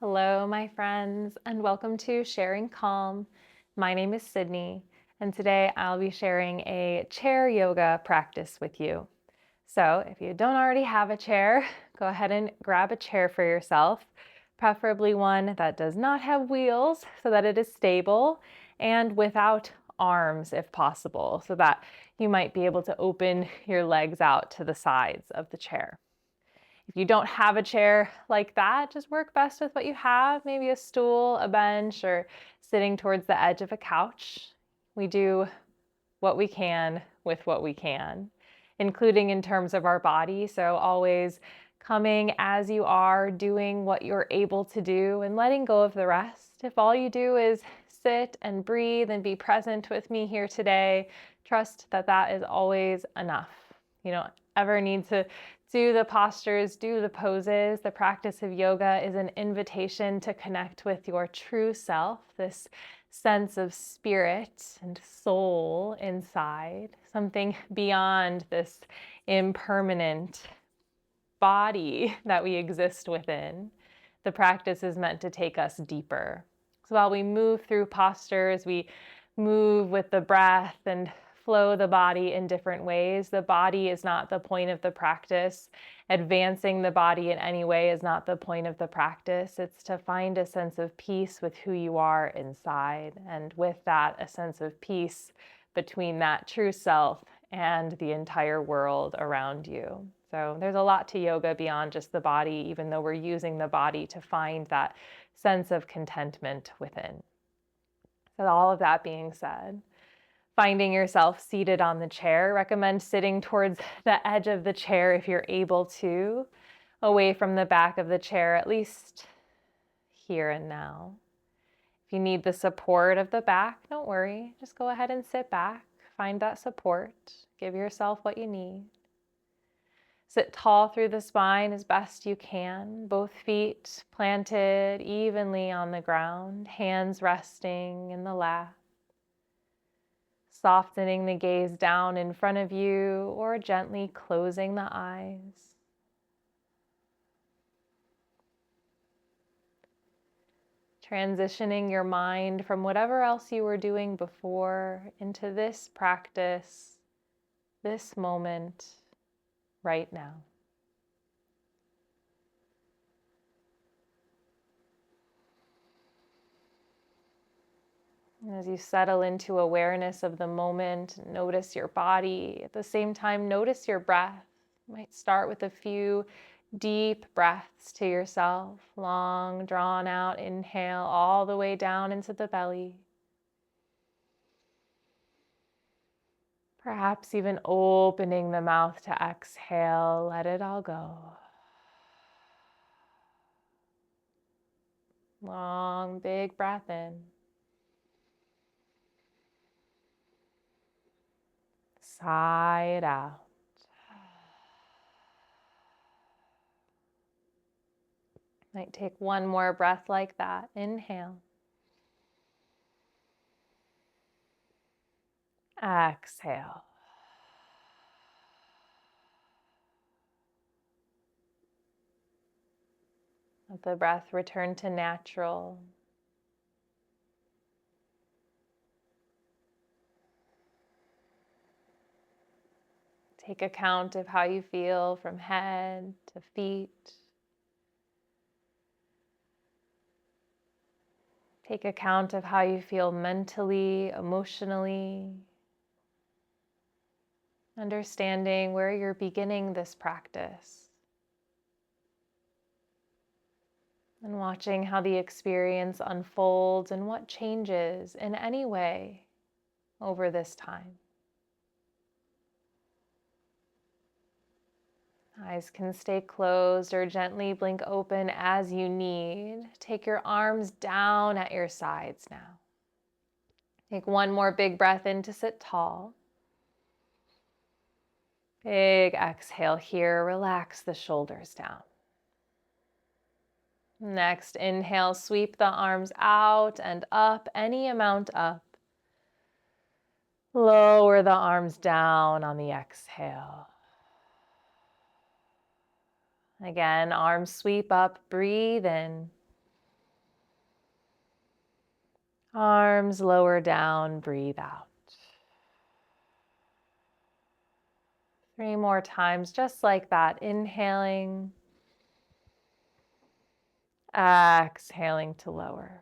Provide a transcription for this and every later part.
Hello, my friends, and welcome to Sharing Calm. My name is Sydney, and today I'll be sharing a chair yoga practice with you. So, if you don't already have a chair, go ahead and grab a chair for yourself, preferably one that does not have wheels so that it is stable and without arms if possible, so that you might be able to open your legs out to the sides of the chair. If you don't have a chair like that, just work best with what you have, maybe a stool, a bench, or sitting towards the edge of a couch. We do what we can with what we can, including in terms of our body. So always coming as you are, doing what you're able to do, and letting go of the rest. If all you do is sit and breathe and be present with me here today, trust that that is always enough. You don't ever need to do the postures, do the poses. The practice of yoga is an invitation to connect with your true self, this sense of spirit and soul inside, something beyond this impermanent body that we exist within. The practice is meant to take us deeper. So while we move through postures, we move with the breath and flow the body in different ways. The body is not the point of the practice. Advancing the body in any way is not the point of the practice. It's to find a sense of peace with who you are inside, and with that, a sense of peace between that true self and the entire world around you. So there's a lot to yoga beyond just the body, even though we're using the body to find that sense of contentment within. So all of that being said, finding yourself seated on the chair, recommend sitting towards the edge of the chair if you're able to, away from the back of the chair, at least here and now. If you need the support of the back, don't worry. Just go ahead and sit back. Find that support. Give yourself what you need. Sit tall through the spine as best you can, both feet planted evenly on the ground, hands resting in the lap. Softening the gaze down in front of you or gently closing the eyes. Transitioning your mind from whatever else you were doing before into this practice, this moment, right now. As you settle into awareness of the moment, notice your body. At the same time, notice your breath. You might start with a few deep breaths to yourself. Long, drawn out inhale all the way down into the belly. Perhaps even opening the mouth to exhale. Let it all go. Long, big breath in. Sigh it out. Might take one more breath like that. Inhale. Exhale. Let the breath return to natural. Take account of how you feel from head to feet. Take account of how you feel mentally, emotionally. Understanding where you're beginning this practice. And watching how the experience unfolds and what changes in any way over this time. Eyes can stay closed or gently blink open as you need. Take your arms down at your sides now. Take one more big breath in to sit tall. Big exhale here. Relax the shoulders down. Next, inhale, sweep the arms out and up, any amount up. Lower the arms down on the exhale. Again, arms sweep up, breathe in. Arms lower down, breathe out. 3 more times, just like that. Inhaling, exhaling to lower.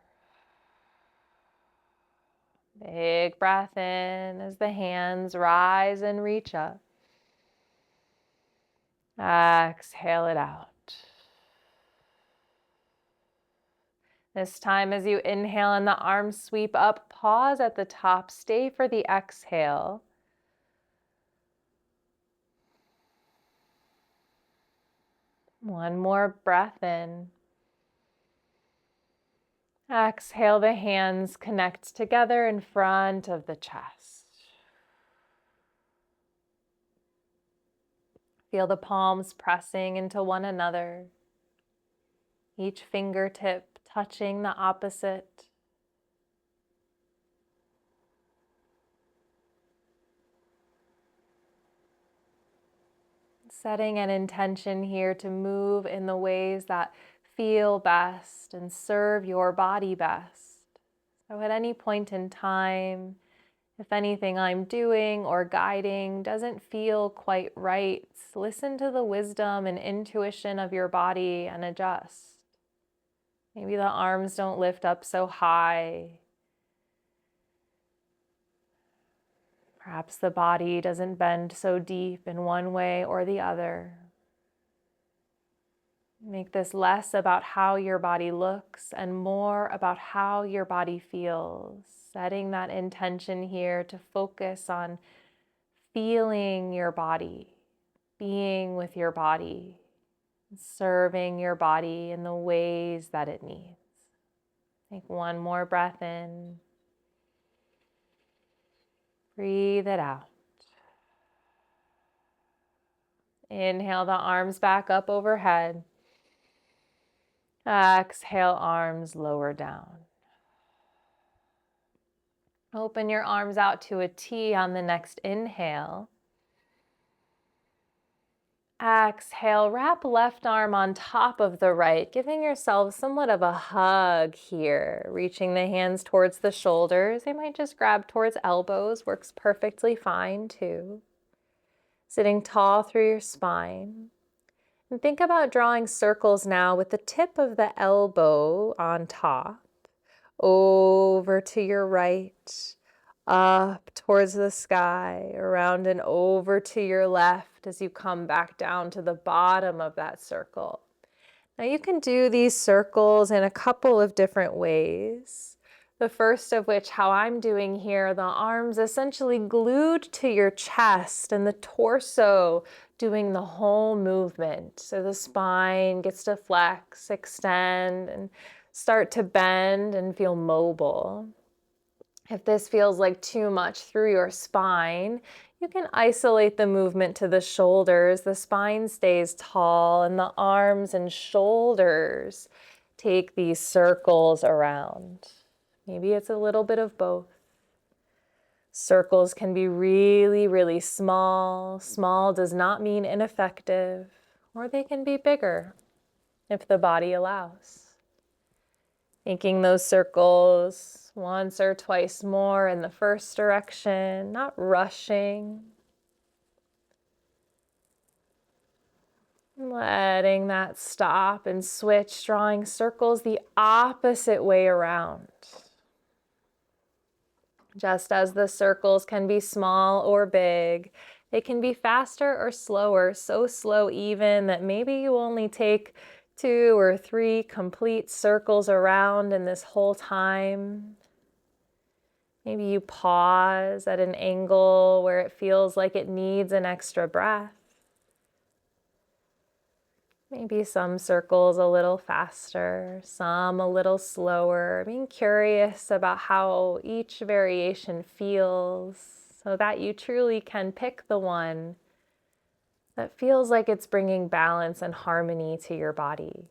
Big breath in as the hands rise and reach up. Exhale it out. This time, as you inhale and the arms sweep up, pause at the top, stay for the exhale. One more breath in. Exhale, the hands connect together in front of the chest. Feel the palms pressing into one another, each fingertip touching the opposite. Setting an intention here to move in the ways that feel best and serve your body best. So at any point in time, if anything I'm doing or guiding doesn't feel quite right, listen to the wisdom and intuition of your body and adjust. Maybe the arms don't lift up so high. Perhaps the body doesn't bend so deep in one way or the other. Make this less about how your body looks and more about how your body feels. Setting that intention here to focus on feeling your body, being with your body, serving your body in the ways that it needs. Take one more breath in. Breathe it out. Inhale the arms back up overhead. Exhale, arms lower down. Open your arms out to a T on the next inhale. Exhale, wrap left arm on top of the right, giving yourself somewhat of a hug here. Reaching the hands towards the shoulders. They might just grab towards elbows, works perfectly fine too. Sitting tall through your spine. And think about drawing circles now with the tip of the elbow on top, over to your right, up towards the sky, around and over to your left as you come back down to the bottom of that circle. Now you can do these circles in a couple of different ways. The first of which, how I'm doing here, the arms essentially glued to your chest and the torso doing the whole movement. So the spine gets to flex, extend, and start to bend and feel mobile. If this feels like too much through your spine, you can isolate the movement to the shoulders. The spine stays tall and the arms and shoulders take these circles around. Maybe it's a little bit of both. Circles can be really, really small. Small does not mean ineffective, or they can be bigger if the body allows. Making those circles once or twice more in the first direction, not rushing. Letting that stop and switch, drawing circles the opposite way around. Just as the circles can be small or big, they can be faster or slower, so slow even that maybe you only take 2 or 3 complete circles around in this whole time. Maybe you pause at an angle where it feels like it needs an extra breath. Maybe some circles a little faster, some a little slower. Being curious about how each variation feels so that you truly can pick the one that feels like it's bringing balance and harmony to your body.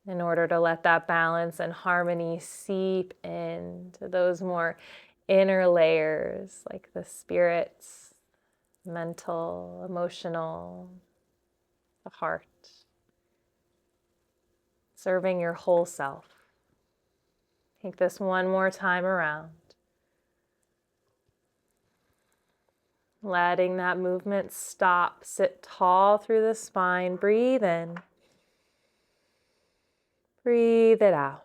In order to let that balance and harmony seep into those more inner layers, like the spirits, mental, emotional, the heart, serving your whole self. Take this one more time around. Letting that movement stop. Sit tall through the spine. Breathe in. Breathe it out.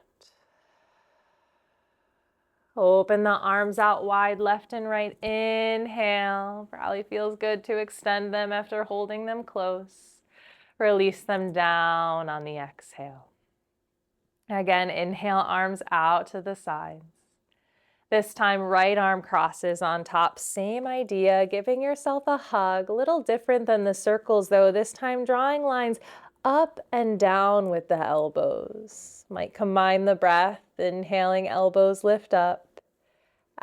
Open the arms out wide, left and right. Inhale. Probably feels good to extend them after holding them close. Release them down on the exhale. Again, inhale, arms out to the sides. This time, right arm crosses on top. Same idea, giving yourself a hug. A little different than the circles though. This time, drawing lines up and down with the elbows. Might combine the breath, inhaling, elbows lift up.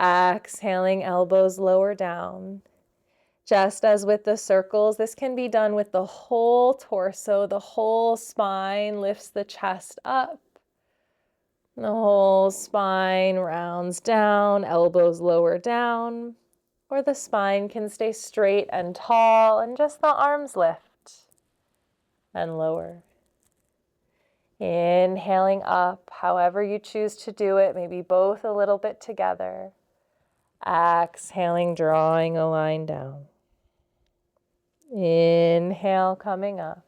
Exhaling, elbows lower down. Just as with the circles, this can be done with the whole torso, the whole spine lifts the chest up. The whole spine rounds down, elbows lower down, or the spine can stay straight and tall and just the arms lift and lower. Inhaling up, however you choose to do it, maybe both a little bit together. Exhaling, drawing a line down. Inhale, coming up.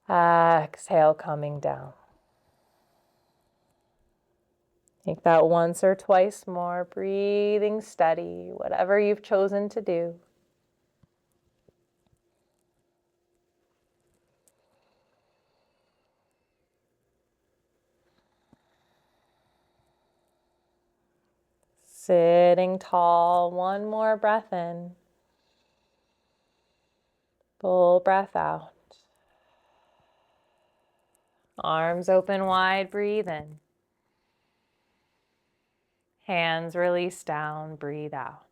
Exhale, coming down. Take that once or twice more, breathing steady, whatever you've chosen to do. Sitting tall, one more breath in. Full breath out. Arms open wide, breathe in. Hands release down, breathe out.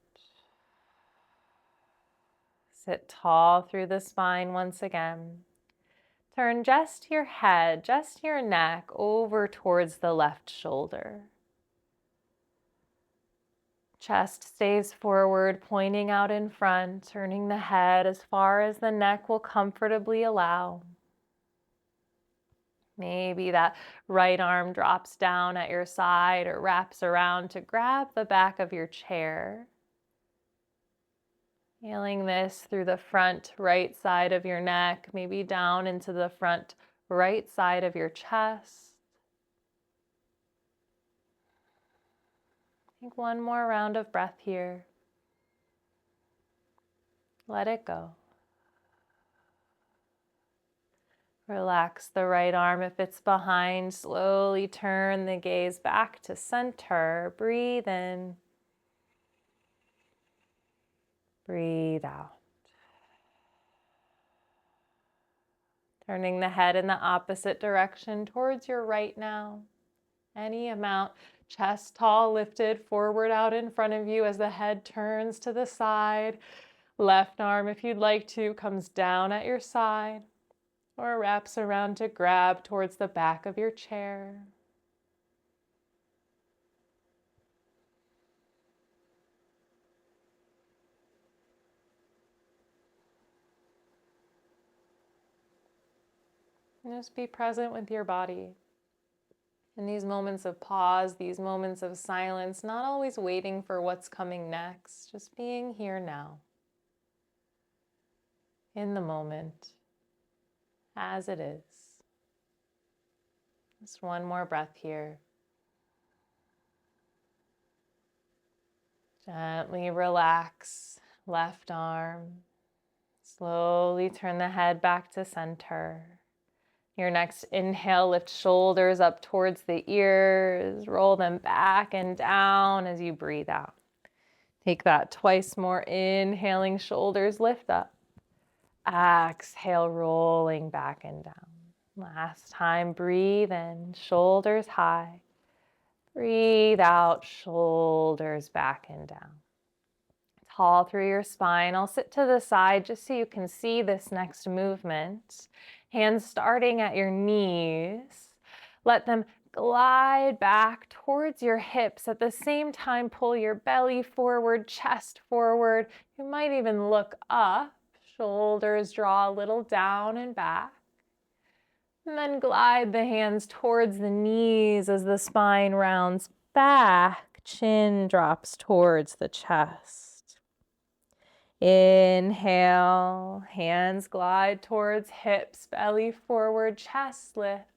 Sit tall through the spine once again. Turn just your head, just your neck over towards the left shoulder. Chest stays forward, pointing out in front, turning the head as far as the neck will comfortably allow. Maybe that right arm drops down at your side or wraps around to grab the back of your chair. Feeling this through the front right side of your neck, maybe down into the front right side of your chest. Take one more round of breath here. Let it go. Relax the right arm if it's behind. Slowly turn the gaze back to center. Breathe in. Breathe out. Turning the head in the opposite direction towards your right now. Any amount. Chest tall, lifted forward out in front of you as the head turns to the side. Left arm, if you'd like to, comes down at your side or wraps around to grab towards the back of your chair. And just be present with your body. In these moments of pause, these moments of silence, not always waiting for what's coming next, just being here now. In the moment, as it is. Just one more breath here. Gently relax, left arm. Slowly turn the head back to center. Your next inhale, lift shoulders up towards the ears, roll them back and down as you breathe out. Take that twice more, inhaling, shoulders lift up. Exhale, rolling back and down. Last time, breathe in, shoulders high. Breathe out, shoulders back and down. Tall through your spine. I'll sit to the side just so you can see this next movement. Hands starting at your knees. Let them glide back towards your hips. At the same time, pull your belly forward, chest forward. You might even look up. Shoulders draw a little down and back. And then glide the hands towards the knees as the spine rounds back, chin drops towards the chest. Inhale, hands glide towards hips, belly forward, chest lifts.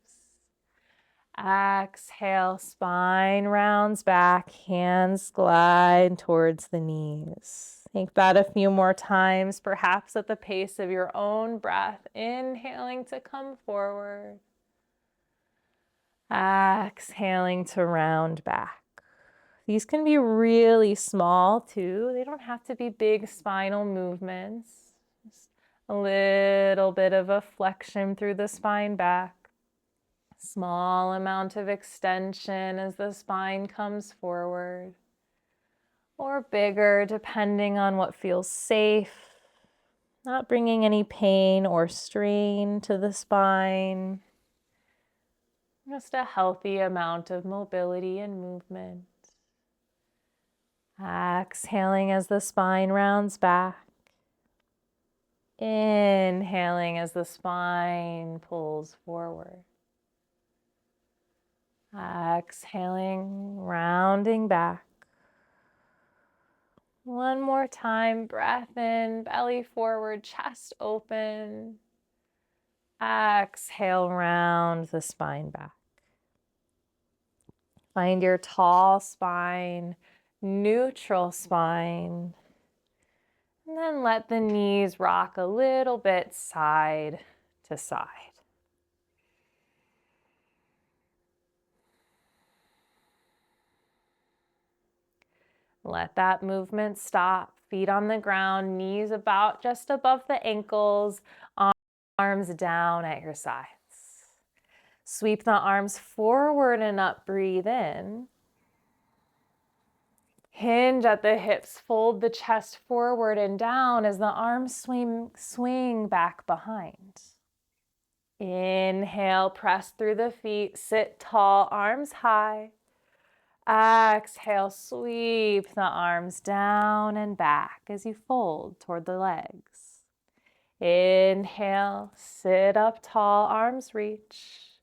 Exhale, spine rounds back, hands glide towards the knees. Think that a few more times, perhaps at the pace of your own breath. Inhaling to come forward. Exhaling to round back. These can be really small too. They don't have to be big spinal movements. Just a little bit of a flexion through the spine back. Small amount of extension as the spine comes forward. Or bigger, depending on what feels safe. Not bringing any pain or strain to the spine. Just a healthy amount of mobility and movement. Exhaling as the spine rounds back. Inhaling as the spine pulls forward. Exhaling, rounding back. One more time, breath in, belly forward, chest open. Exhale, round the spine back. Find your tall spine, neutral spine. And then let the knees rock a little bit side to side. Let that movement stop. Feet on the ground, knees about just above the ankles, arms down at your sides. Sweep the arms forward and up, breathe in. Hinge at the hips, fold the chest forward and down as the arms swing back behind. Inhale, press through the feet, sit tall, arms high. Exhale, sweep the arms down and back as you fold toward the legs. Inhale, sit up tall, arms reach.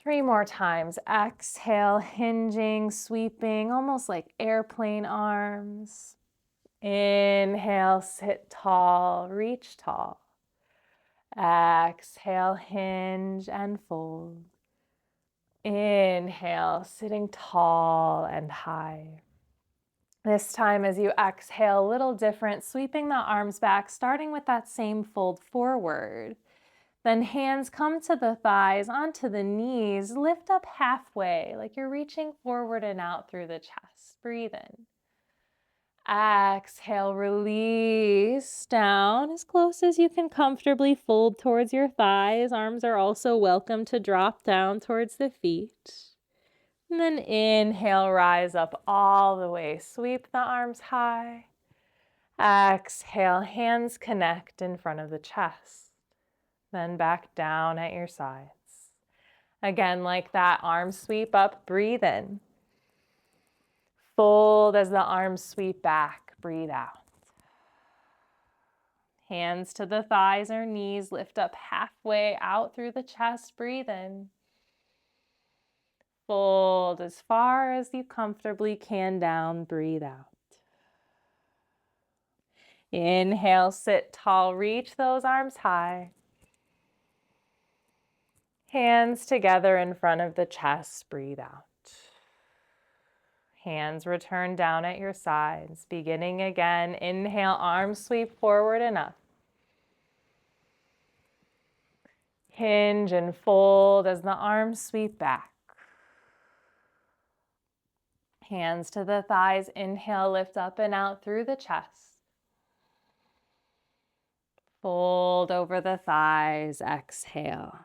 3 more times. Exhale, hinging, sweeping, almost like airplane arms. Inhale, sit tall, reach tall. Exhale, hinge and fold. Inhale, sitting tall and high. This time as you exhale, a little different, sweeping the arms back, starting with that same fold forward. Then hands come to the thighs, onto the knees, lift up halfway, like you're reaching forward and out through the chest. Breathe in. Exhale, release down as close as you can comfortably fold towards your thighs. Arms are also welcome to drop down towards the feet. And then inhale, rise up all the way. Sweep the arms high. Exhale, hands connect in front of the chest. Then back down at your sides. Again, like that, arms sweep up, breathe in. Fold as the arms sweep back, breathe out. Hands to the thighs or knees, lift up halfway out through the chest, breathe in. Fold as far as you comfortably can down, breathe out. Inhale, sit tall, reach those arms high. Hands together in front of the chest, breathe out. Hands return down at your sides. Beginning again, inhale, arms sweep forward and up. Hinge and fold as the arms sweep back. Hands to the thighs, inhale, lift up and out through the chest. Fold over the thighs, exhale.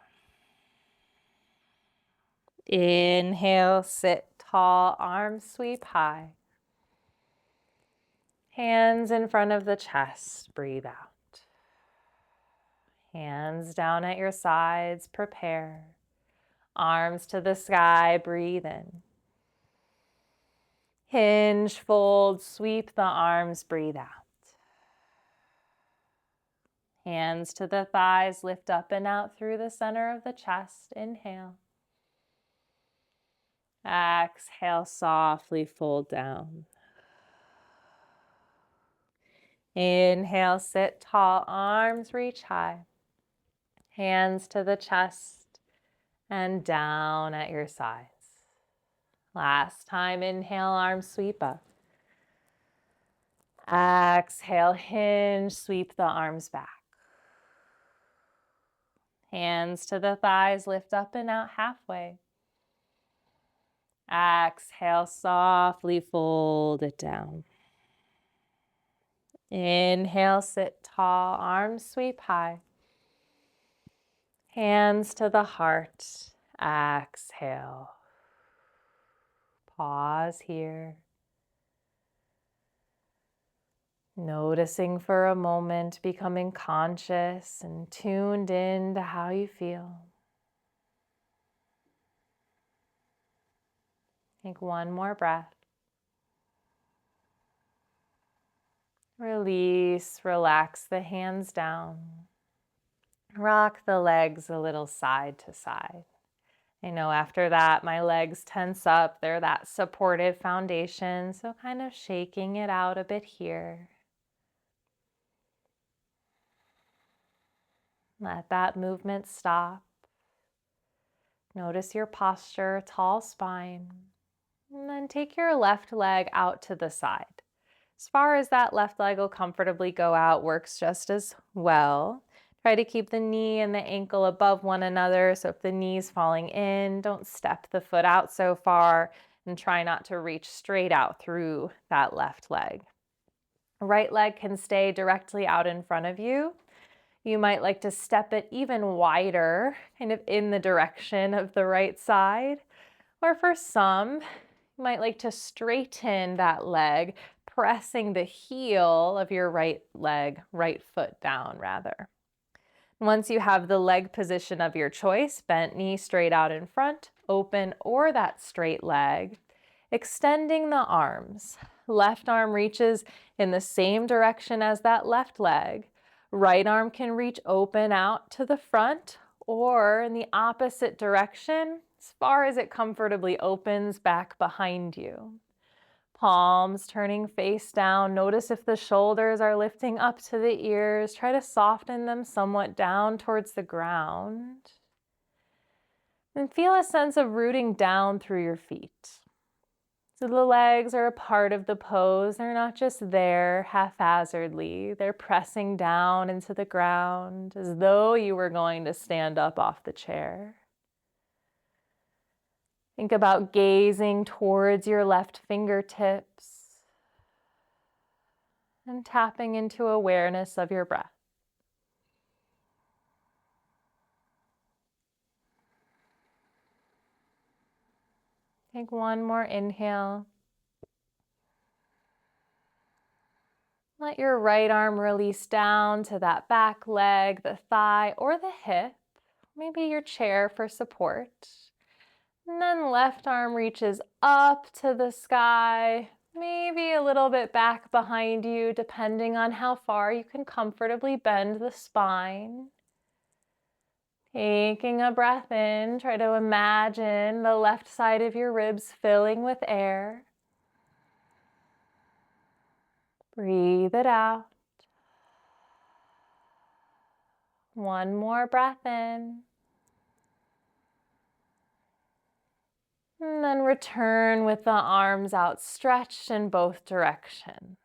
Inhale, sit tall, arms sweep high. Hands in front of the chest, breathe out. Hands down at your sides, prepare. Arms to the sky, breathe in. Hinge, fold, sweep the arms, breathe out. Hands to the thighs, lift up and out through the center of the chest. Inhale. Exhale, softly fold down. Inhale, sit tall, arms reach high. Hands to the chest and down at your sides. Last time, inhale, arms sweep up. Exhale, hinge, sweep the arms back. Hands to the thighs, lift up and out halfway. Exhale, softly fold it down. Inhale, sit tall, arms sweep high. Hands to the heart. Exhale. Pause here. Noticing for a moment, becoming conscious and tuned in to how you feel. Take one more breath. Release, relax the hands down. Rock the legs a little side to side. I know after that, my legs tense up. They're that supportive foundation, so kind of shaking it out a bit here. Let that movement stop. Notice your posture, tall spine. And then take your left leg out to the side. As far as that left leg will comfortably go out, works just as well. Try to keep the knee and the ankle above one another. So if the knee's falling in, don't step the foot out so far and try not to reach straight out through that left leg. Right leg can stay directly out in front of you. You might like to step it even wider, kind of in the direction of the right side. Or for some, you might like to straighten that leg, pressing the heel of your right leg, right foot down rather. Once you have the leg position of your choice, bent knee straight out in front, open, or that straight leg, extending the arms. Left arm reaches in the same direction as that left leg. Right arm can reach open out to the front or in the opposite direction as far as it comfortably opens back behind you. Palms turning face down. Notice if the shoulders are lifting up to the ears. Try to soften them somewhat down towards the ground. And feel a sense of rooting down through your feet. So the legs are a part of the pose. They're not just there haphazardly. They're pressing down into the ground as though you were going to stand up off the chair. Think about gazing towards your left fingertips and tapping into awareness of your breath. Take one more inhale. Let your right arm release down to that back leg, the thigh, or the hip, maybe your chair for support. And then left arm reaches up to the sky, maybe a little bit back behind you, depending on how far you can comfortably bend the spine. Taking a breath in, try to imagine the left side of your ribs filling with air. Breathe it out. One more breath in. And then return with the arms outstretched in both directions.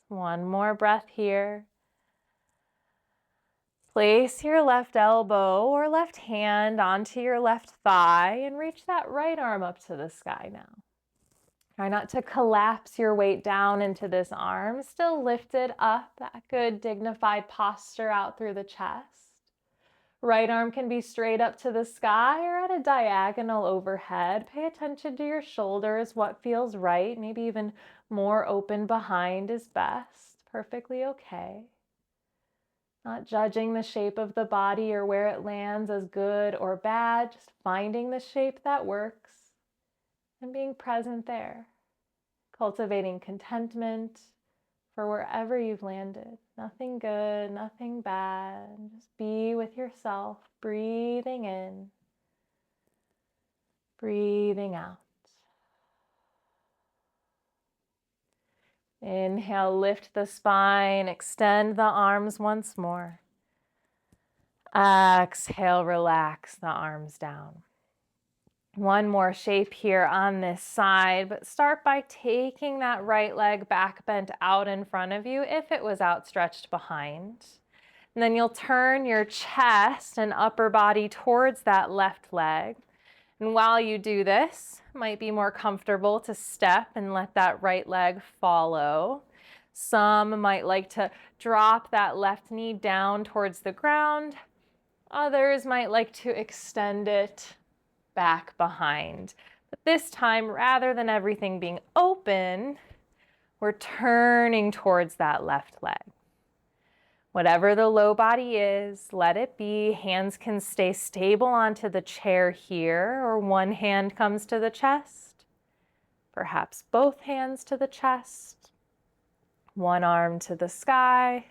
One more breath here. Place your left elbow or left hand onto your left thigh and reach that right arm up to the sky now. Try not to collapse your weight down into this arm. Still lifted up, that good dignified posture out through the chest. Right arm can be straight up to the sky or at a diagonal overhead. Pay attention to your shoulders, what feels right. Maybe even more open behind is best. Perfectly okay. Not judging the shape of the body or where it lands as good or bad, just finding the shape that works and being present there. Cultivating contentment for wherever you've landed, Nothing good, nothing bad. Just be with yourself, breathing in, breathing out. Inhale, lift the spine, extend the arms once more. Exhale, relax the arms down. One more shape here on this side, but start by taking that right leg back bent out in front of you if it was outstretched behind. And then you'll turn your chest and upper body towards that left leg. And while you do this, it might be more comfortable to step and let that right leg follow. Some might like to drop that left knee down towards the ground. Others might like to extend it back behind. But this time, rather than everything being open, we're turning towards that left leg. Whatever the low body is, let it be. Hands can stay stable onto the chair here, or one hand comes to the chest. Perhaps both hands to the chest. One arm to the sky.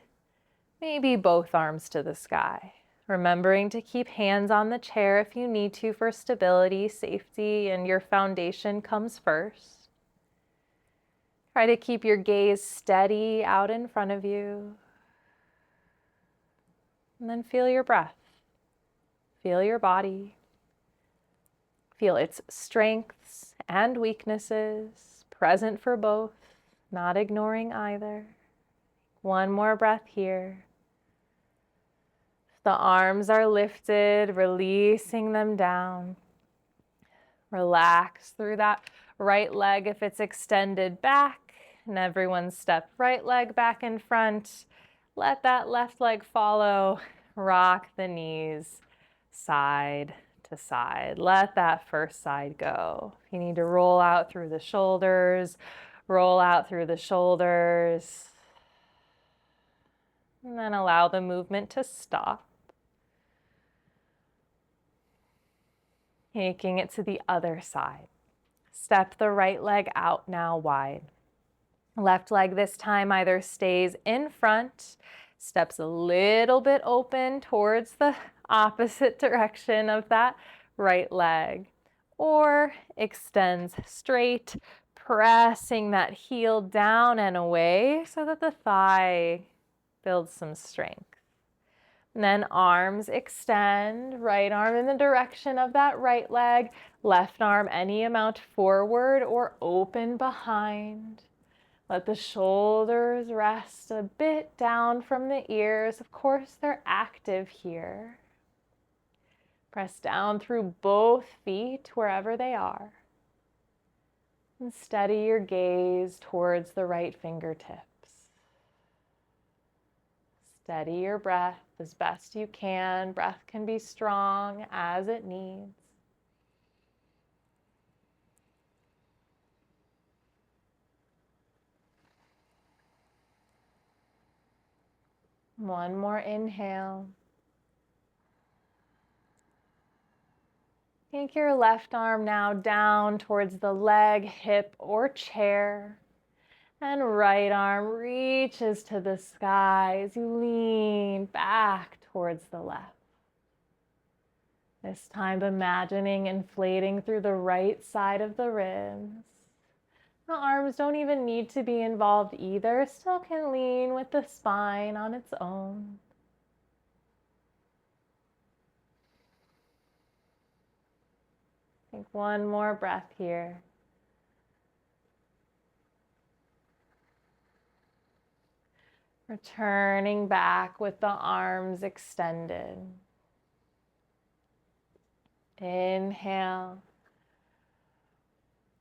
Maybe both arms to the sky. Remembering to keep hands on the chair if you need to for stability, safety, and your foundation comes first. Try to keep your gaze steady out in front of you. And then feel your breath. Feel your body. Feel its strengths and weaknesses, present for both, not ignoring either. One more breath here. The arms are lifted, releasing them down. Relax through that right leg if it's extended back, and everyone step right leg back in front. Let that left leg follow. Rock the knees side to side. Let that first side go. If you need to roll out through the shoulders, roll out through the shoulders. And then allow the movement to stop. Taking it to the other side. Step the right leg out now wide. Left leg this time either stays in front, steps a little bit open towards the opposite direction of that right leg, or extends straight, pressing that heel down and away so that the thigh builds some strength. And then arms extend, right arm in the direction of that right leg, left arm any amount forward or open behind. Let the shoulders rest a bit down from the ears. Of course, they're active here. Press down through both feet wherever they are. And steady your gaze towards the right fingertips. Steady your breath as best you can. Breath can be strong as it needs. One more inhale. Take your left arm now down towards the leg, hip, or chair. And right arm reaches to the sky as you lean back towards the left. This time imagining inflating through the right side of the ribs. The arms don't even need to be involved either. Still can lean with the spine on its own. Take one more breath here. Returning back with the arms extended. Inhale.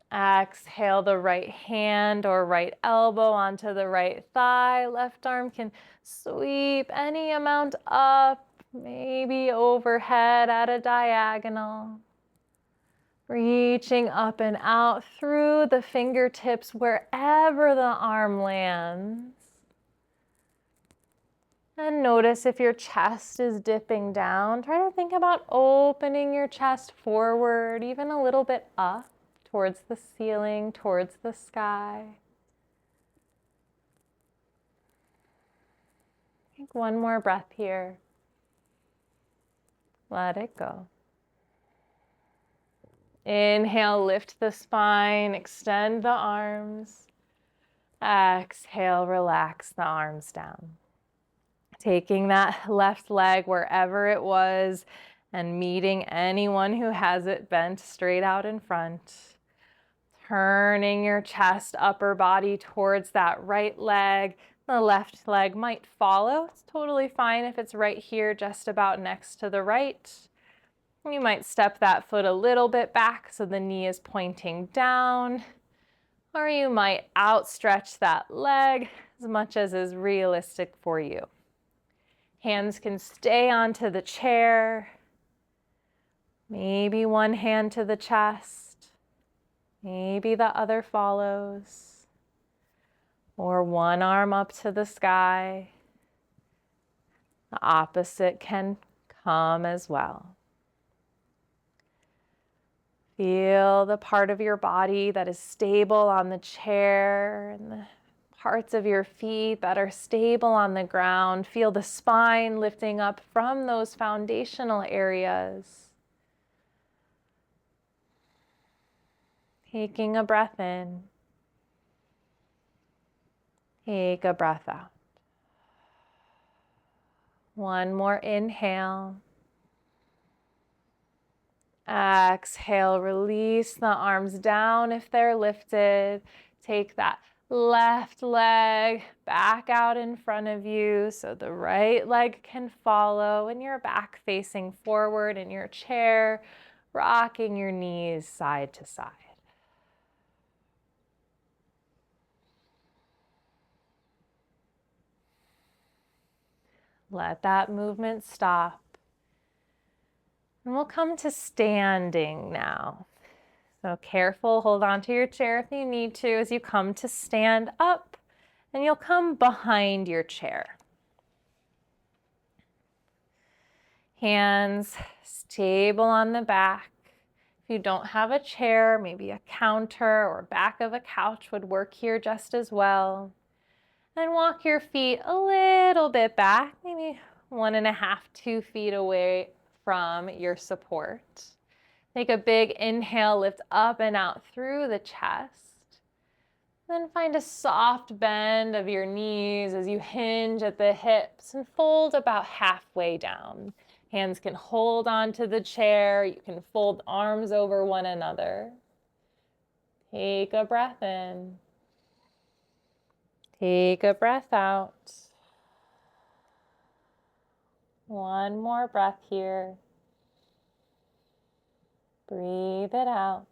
Exhale the right hand or right elbow onto the right thigh. Left arm can sweep any amount up, maybe overhead at a diagonal. Reaching up and out through the fingertips wherever the arm lands. And notice if your chest is dipping down. Try to think about opening your chest forward, even a little bit up towards the ceiling, towards the sky. Take one more breath here. Let it go. Inhale, lift the spine, extend the arms. Exhale, relax the arms down. Taking that left leg wherever it was and meeting anyone who has it bent straight out in front. Turning your chest, upper body towards that right leg. The left leg might follow. It's totally fine if it's right here, just about next to the right. You might step that foot a little bit back so the knee is pointing down. Or you might outstretch that leg as much as is realistic for you. Hands can stay onto the chair. Maybe one hand to the chest. Maybe the other follows. Or one arm up to the sky. The opposite can come as well. Feel the part of your body that is stable on the chair and the parts of your feet that are stable on the ground. Feel the spine lifting up from those foundational areas. Taking a breath in. Take a breath out. One more inhale. Exhale, release the arms down if they're lifted. Take that left leg back out in front of you so the right leg can follow and you're back facing forward in your chair, rocking your knees side to side. Let that movement stop. And we'll come to standing now. So careful, hold on to your chair if you need to as you come to stand up, and you'll come behind your chair. Hands stable on the back. If you don't have a chair, maybe a counter or back of a couch would work here just as well. And walk your feet a little bit back, maybe 1.5, 2 feet away from your support. Take a big inhale, lift up and out through the chest. Then find a soft bend of your knees as you hinge at the hips and fold about halfway down. Hands can hold onto the chair. You can fold arms over one another. Take a breath in. Take a breath out. One more breath here. Breathe it out.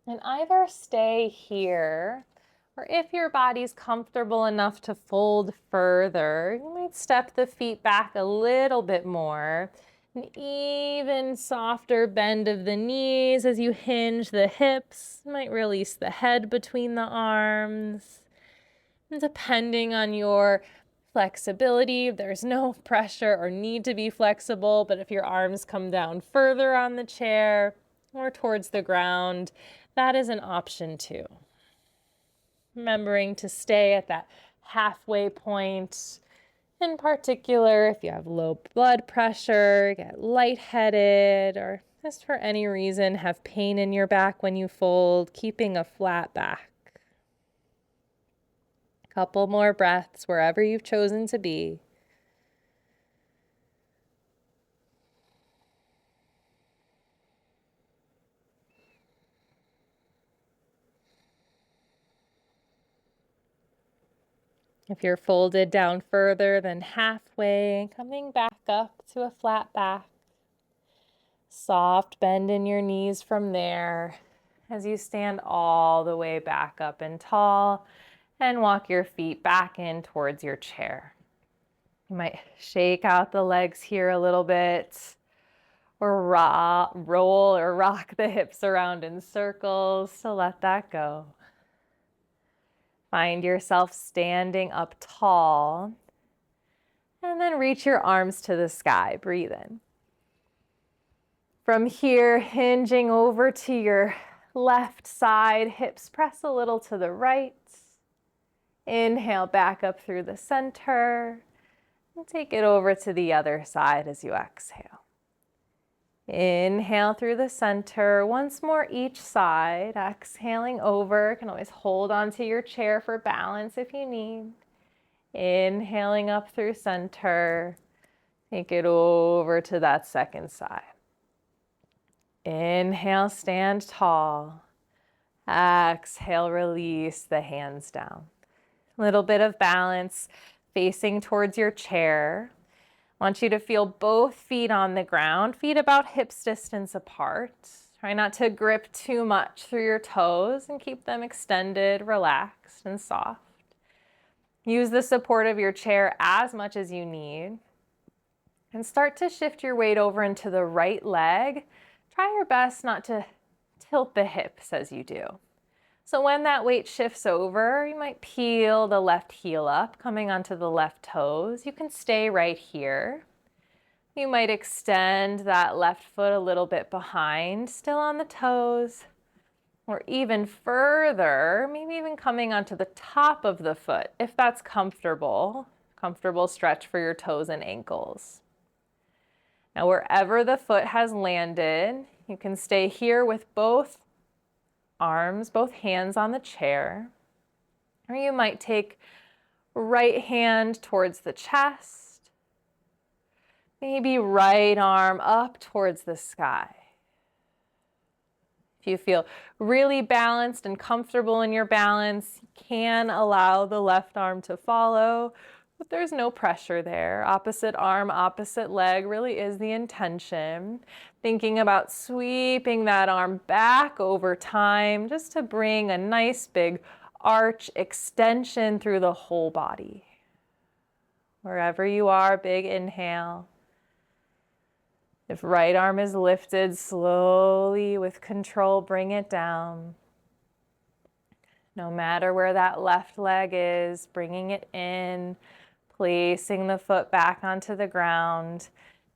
And either stay here, or if your body's comfortable enough to fold further, you might step the feet back a little bit more. An even softer bend of the knees as you hinge the hips. You might release the head between the arms. And depending on your flexibility, there's no pressure or need to be flexible, but if your arms come down further on the chair or towards the ground, that is an option too. Remembering to stay at that halfway point. In particular, if you have low blood pressure, get lightheaded, or just for any reason have pain in your back when you fold, keeping a flat back. Couple more breaths wherever you've chosen to be. If you're folded down further than halfway, coming back up to a flat back. Soft bend in your knees from there as you stand all the way back up and tall and walk your feet back in towards your chair. You might shake out the legs here a little bit or roll or rock the hips around in circles, so let that go. Find yourself standing up tall and then reach your arms to the sky. Breathe in. From here, hinging over to your left side, hips press a little to the right. Inhale back up through the center. And take it over to the other side as you exhale. Inhale through the center, once more each side, exhaling over. You can always hold onto your chair for balance if you need. Inhaling up through center, take it over to that second side. Inhale, stand tall. Exhale, release the hands down. Little bit of balance facing towards your chair. I want you to feel both feet on the ground, feet about hips distance apart. Try not to grip too much through your toes and keep them extended, relaxed, and soft. Use the support of your chair as much as you need. And start to shift your weight over into the right leg. Try your best not to tilt the hips as you do. So when that weight shifts over, you might peel the left heel up, coming onto the left toes. You can stay right here. You might extend that left foot a little bit behind, still on the toes. Or even further, maybe even coming onto the top of the foot, if that's comfortable. Comfortable stretch for your toes and ankles. Now, wherever the foot has landed, you can stay here with both arms, both hands on the chair. Or you might take right hand towards the chest. Maybe right arm up towards the sky. If you feel really balanced and comfortable in your balance, you can allow the left arm to follow, but there's no pressure there. Opposite arm, opposite leg really is the intention. Thinking about sweeping that arm back over time just to bring a nice big arch extension through the whole body. Wherever you are, big inhale. If right arm is lifted, slowly with control, bring it down. No matter where that left leg is, bringing it in, placing the foot back onto the ground.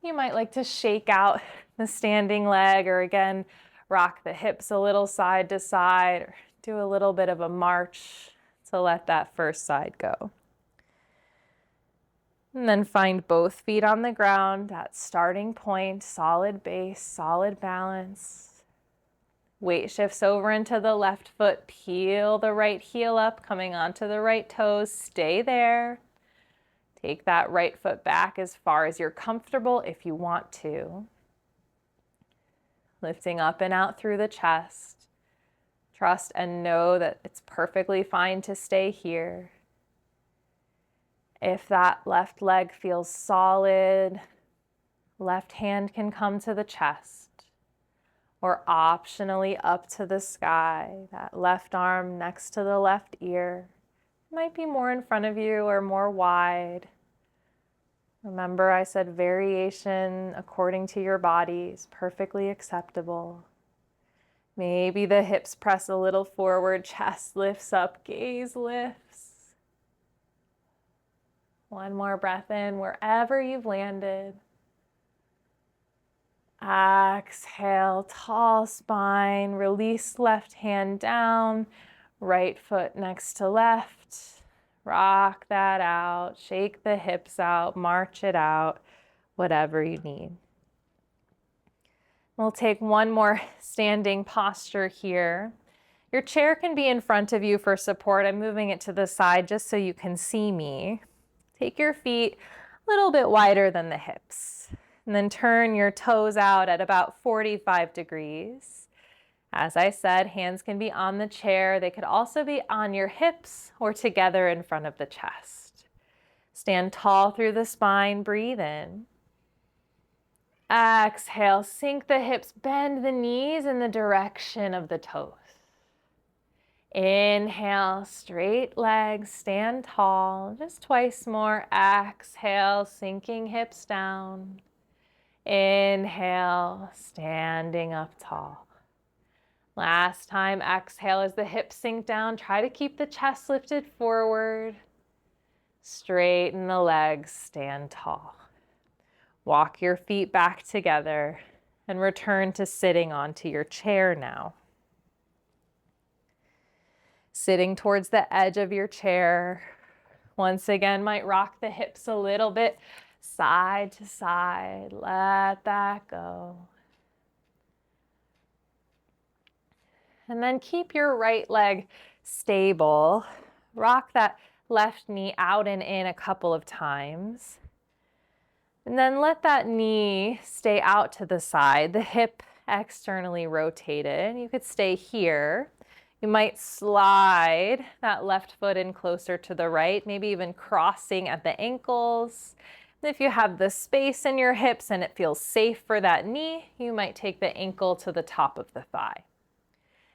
You might like to shake out the standing leg, or again, rock the hips a little side to side, or do a little bit of a march to let that first side go. And then find both feet on the ground, that starting point, solid base, solid balance. Weight shifts over into the left foot, peel the right heel up, coming onto the right toes, stay there. Take that right foot back as far as you're comfortable if you want to. Lifting up and out through the chest. Trust and know that it's perfectly fine to stay here. If that left leg feels solid, left hand can come to the chest, or optionally up to the sky, that left arm next to the left ear. Might be more in front of you or more wide. Remember, I said variation according to your body is perfectly acceptable. Maybe the hips press a little forward, chest lifts up, gaze lifts. One more breath in wherever you've landed. Exhale, tall spine, release left hand down, right foot next to left. Rock that out, shake the hips out, march it out, whatever you need. We'll take one more standing posture here. Your chair can be in front of you for support. I'm moving it to the side just so you can see me. Take your feet a little bit wider than the hips, and then turn your toes out at about 45 degrees. As I said, hands can be on the chair. They could also be on your hips or together in front of the chest. Stand tall through the spine, breathe in. Exhale, sink the hips, bend the knees in the direction of the toes. Inhale, straight legs, stand tall. Just twice more. Exhale, sinking hips down. Inhale, standing up tall. Last time, exhale as the hips sink down. Try to keep the chest lifted forward. Straighten the legs, stand tall. Walk your feet back together and return to sitting onto your chair now. Sitting towards the edge of your chair. Once again, might rock the hips a little bit, side to side. Let that go. And then keep your right leg stable. Rock that left knee out and in a couple of times. And then let that knee stay out to the side, the hip externally rotated. You could stay here. You might slide that left foot in closer to the right, maybe even crossing at the ankles. If you have the space in your hips and it feels safe for that knee, you might take the ankle to the top of the thigh.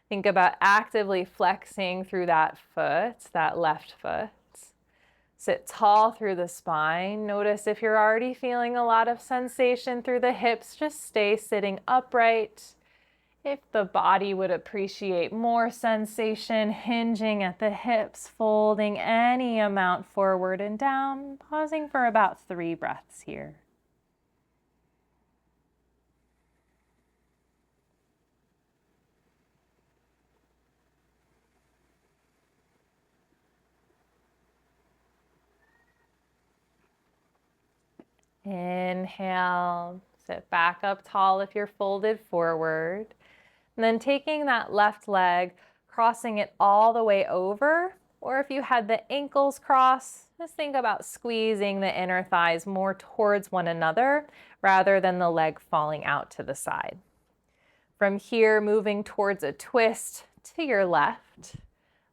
Think about actively flexing through that foot, that left foot. Sit tall through the spine. Notice if you're already feeling a lot of sensation through the hips, just stay sitting upright. If the body would appreciate more sensation, hinging at the hips, folding any amount forward and down, pausing for about 3 breaths here. Inhale, sit back up tall if you're folded forward. And then taking that left leg, crossing it all the way over, or if you had the ankles cross, just think about squeezing the inner thighs more towards one another rather than the leg falling out to the side. From here, moving towards a twist to your left.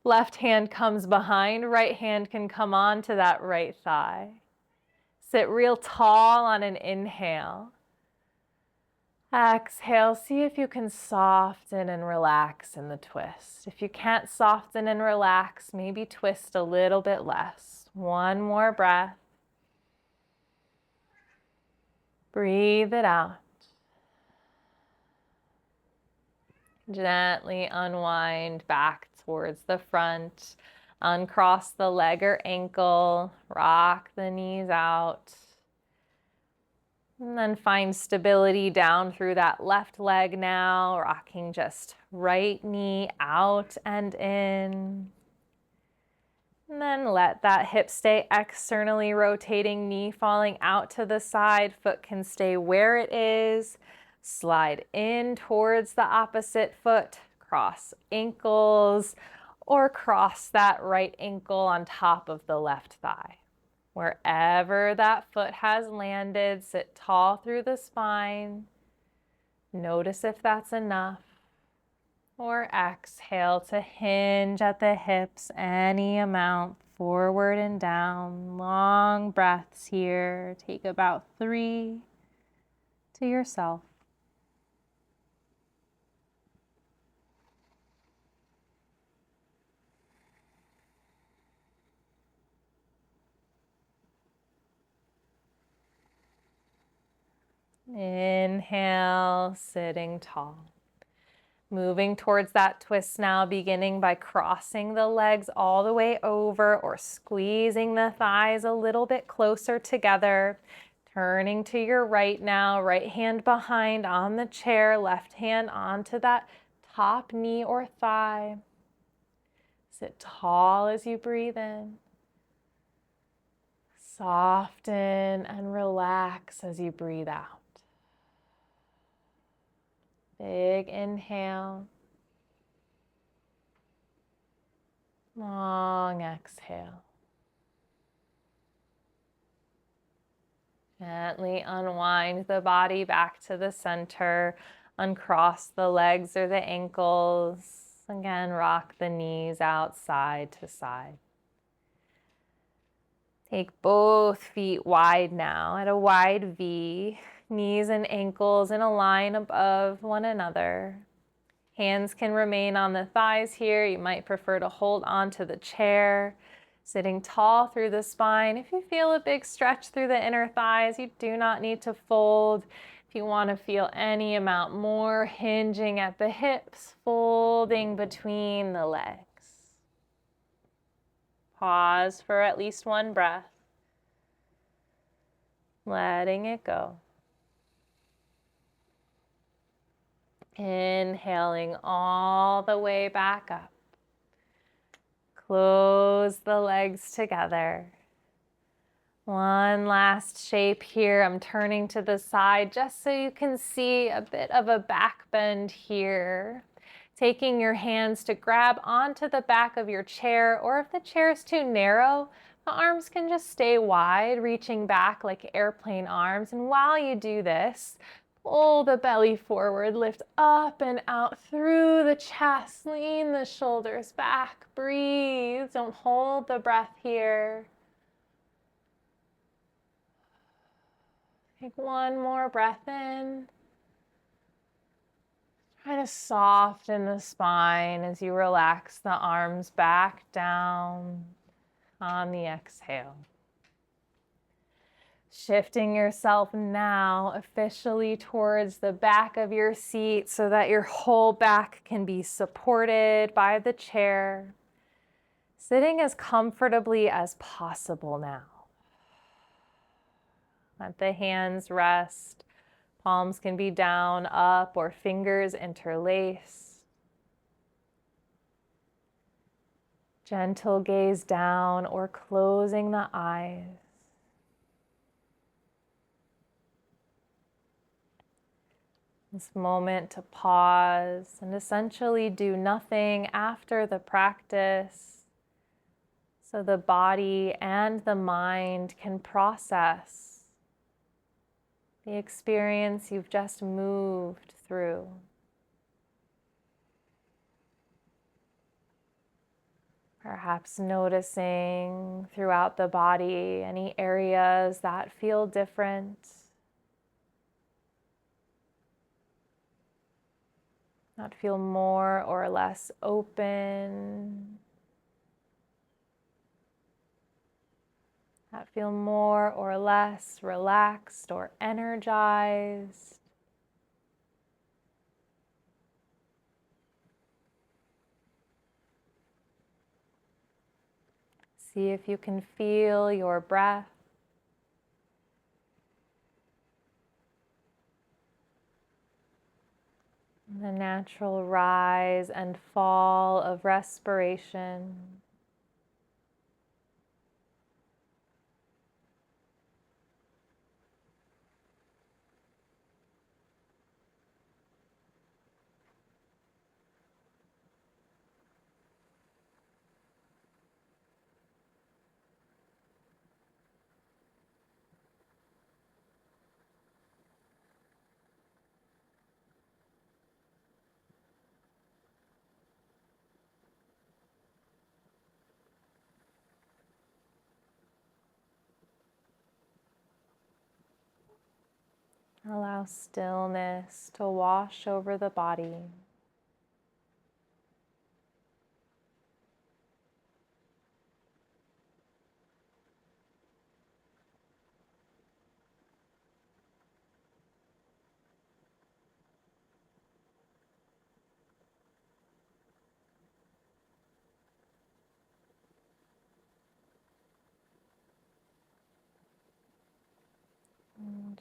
Left hand comes behind, right hand can come on to that right thigh. Sit real tall on an inhale. Exhale, see if you can soften and relax in the twist. If you can't soften and relax, maybe twist a little bit less. One more breath. Breathe it out. Gently unwind back towards the front. Uncross the leg or ankle. Rock the knees out. And then find stability down through that left leg now, rocking just right knee out and in. And then let that hip stay externally rotating, knee falling out to the side, foot can stay where it is. Slide in towards the opposite foot, cross ankles, or cross that right ankle on top of the left thigh. Wherever that foot has landed, sit tall through the spine. Notice if that's enough. Or exhale to hinge at the hips any amount, forward and down. Long breaths here. Take about 3 to yourself. Inhale, sitting tall. Moving towards that twist now, beginning by crossing the legs all the way over or squeezing the thighs a little bit closer together. Turning to your right now, right hand behind on the chair, left hand onto that top knee or thigh. Sit tall as you breathe in. Soften and relax as you breathe out. Big inhale. Long exhale. Gently unwind the body back to the center. Uncross the legs or the ankles. Again, rock the knees out side to side. Take both feet wide now at a wide V. Knees and ankles in a line above one another. Hands can remain on the thighs here. You might prefer to hold onto the chair. Sitting tall through the spine. If you feel a big stretch through the inner thighs, you do not need to fold. If you want to feel any amount more, hinging at the hips, folding between the legs. Pause for at least 1 breath. Letting it go. Inhaling all the way back up. Close the legs together. One last shape here. I'm turning to the side just so you can see a bit of a back bend here. Taking your hands to grab onto the back of your chair, or if the chair is too narrow, the arms can just stay wide, reaching back like airplane arms. And while you do this, pull the belly forward, lift up and out through the chest, lean the shoulders back, breathe. Don't hold the breath here. Take one more breath in. Try to soften the spine as you relax the arms back down on the exhale. Shifting yourself now officially towards the back of your seat so that your whole back can be supported by the chair. Sitting as comfortably as possible now. Let the hands rest. Palms can be down, up, or fingers interlace. Gentle gaze down or closing the eyes. This moment to pause and essentially do nothing after the practice, so the body and the mind can process the experience you've just moved through. Perhaps noticing throughout the body any areas that feel different. That feel more or less open. That feel more or less relaxed or energized. See if you can feel your breath. The natural rise and fall of respiration. Allow stillness to wash over the body.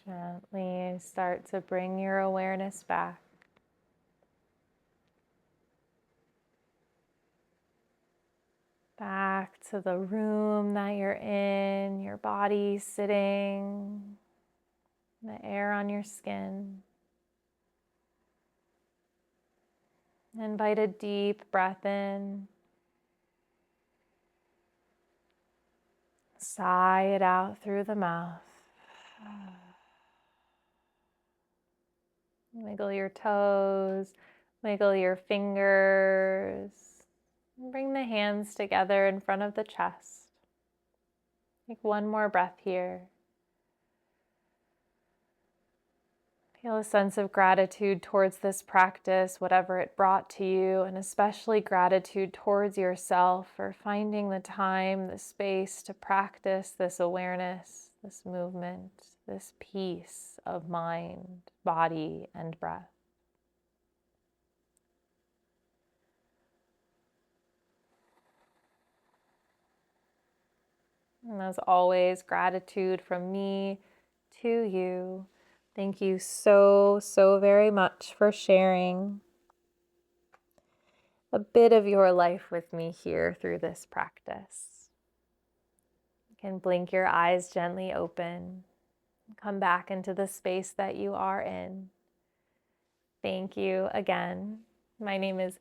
Gently start to bring your awareness back. Back to the room that you're in, your body sitting, the air on your skin. Invite a deep breath in. Sigh it out through the mouth. Wiggle your toes, wiggle your fingers. Bring the hands together in front of the chest. Take one more breath here. Feel a sense of gratitude towards this practice, whatever it brought to you, and especially gratitude towards yourself for finding the time, the space to practice this awareness, this movement, this peace of mind, body, and breath. And as always, gratitude from me to you. Thank you so very much for sharing. a bit of your life with me here through this practice. You can blink your eyes gently open, come back into the space that you are in. Thank you again. My name is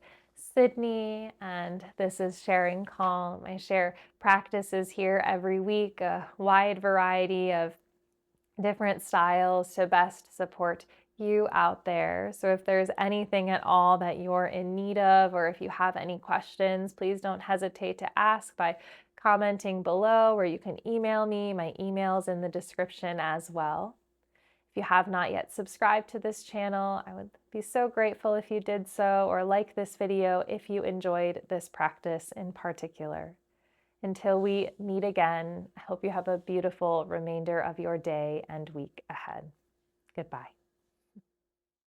Sydney, and this is Sharing Calm. I share practices here every week, a wide variety of different styles to best support you out there. So if there's anything at all that you're in need of, or if you have any questions, please don't hesitate to ask by commenting below, or you can email me. My email's in the description as well. If you have not yet subscribed to this channel, I would be so grateful if you did so, or like this video if you enjoyed this practice in particular. Until we meet again, I hope you have a beautiful remainder of your day and week ahead. Goodbye.